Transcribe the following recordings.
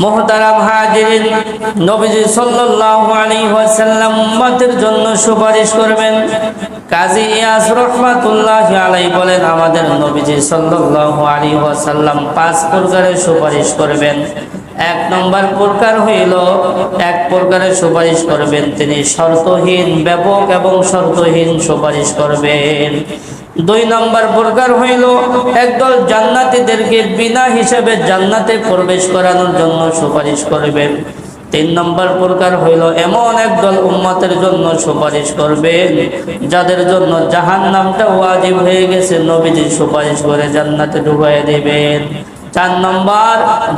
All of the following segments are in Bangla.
মুহতারাম হাজিরিন, নবীজি সাল্লাল্লাহু আলাইহি ওয়াসাল্লাম উম্মতের জন্য সুপারিশ করবেন। কাজী ইয়াস রাহমাতুল্লাহি আলাইহি বলেন, আমাদের নবীজি সাল্লাল্লাহু আলাইহি ওয়াসাল্লাম 5 প্রকারের সুপারিশ করবেন। এক নম্বর প্রকার হইল, এক প্রকারের সুপারিশ করবেন তিনি শর্তহীন, ব্যাপক এবং শর্তহীন সুপারিশ করবেন। 2 নম্বর প্রকার হইল, একদল জান্নাতীদেরকে বিনা হিসাবে জান্নাতে প্রবেশ করানোর জন্য সুপারিশ করবেন। 3 নম্বর প্রকার হইল, এমন একদল উম্মতের জন্য সুপারিশ করবেন যাদের জন্য জাহান্নামটা ওয়াজিব হয়ে গেছে, নবীজি সুপারিশ করে জান্নাতে ঢুকাইয়া দিবেন। 4 নম্বর,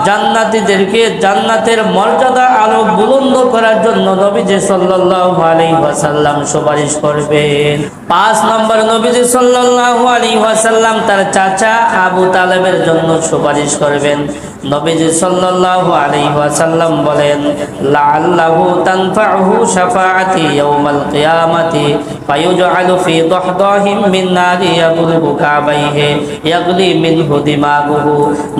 জান্নাতীদেরকে জান্নাতের মর্যাদা আরো বুলন্দ করার জন্য নবীজি সাল্লাল্লাহু আলাইহি ওয়াসাল্লাম সুপারিশ করবেন। 5 নম্বর, নবীজি সাল্লাল্লাহু আলাইহি ওয়াসাল্লাম তার চাচা আবু তালেবের জন্য সুপারিশ করবেন। নবীজি সাল্লাল্লাহু আলাইহি ওয়াসাল্লাম বলেন, লাআল্লাহু তানফাউহু শাফাআতি ইয়াউমাল কিয়ামাতি ফায়ুজআলু ফি দাহদাহিম মিন নারি ইয়াবলুগু কাবাইহি ইয়াগলি মিনহু দিমাগুহু।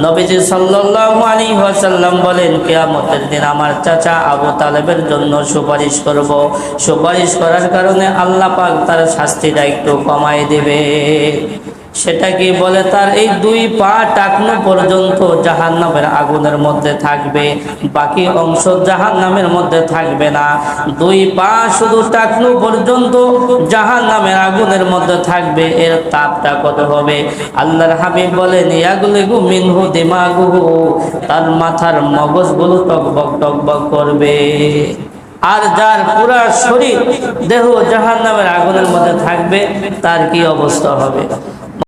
নবীজি সাল্লাল্লাহু আলাইহি ওয়াসাল্লাম বলেন, কিয়ামতের দিন আমার চাচা আবু তালেবের জন্য সুপারিশ করব। সুপারিশ করার কারণে আল্লাহ পাক তার শাস্তিটা একটু কমায় দেবে। সেটা কি বলে, তার এই 2 পা টাকনো পর্যন্ত জাহান্নামের আগুনের মধ্যে থাকবে, বাকি অংশ জাহান্নামের মধ্যে থাকবে না। 2 পা শুধু টাকনো পর্যন্ত জাহান্নামের আগুনের মধ্যে থাকবে। এর তাপটা কত হবে? আল্লাহর হাবিব বলেন, ইয়াগলিগু মিনহু দিমাগুহু, তার মাথার মগজগুলো টকবক টকবক করবে। আর যার পুরা শরীর দেহ জাহান্নামের আগুনের মধ্যে থাকবে, তার কি অবস্থা হবে?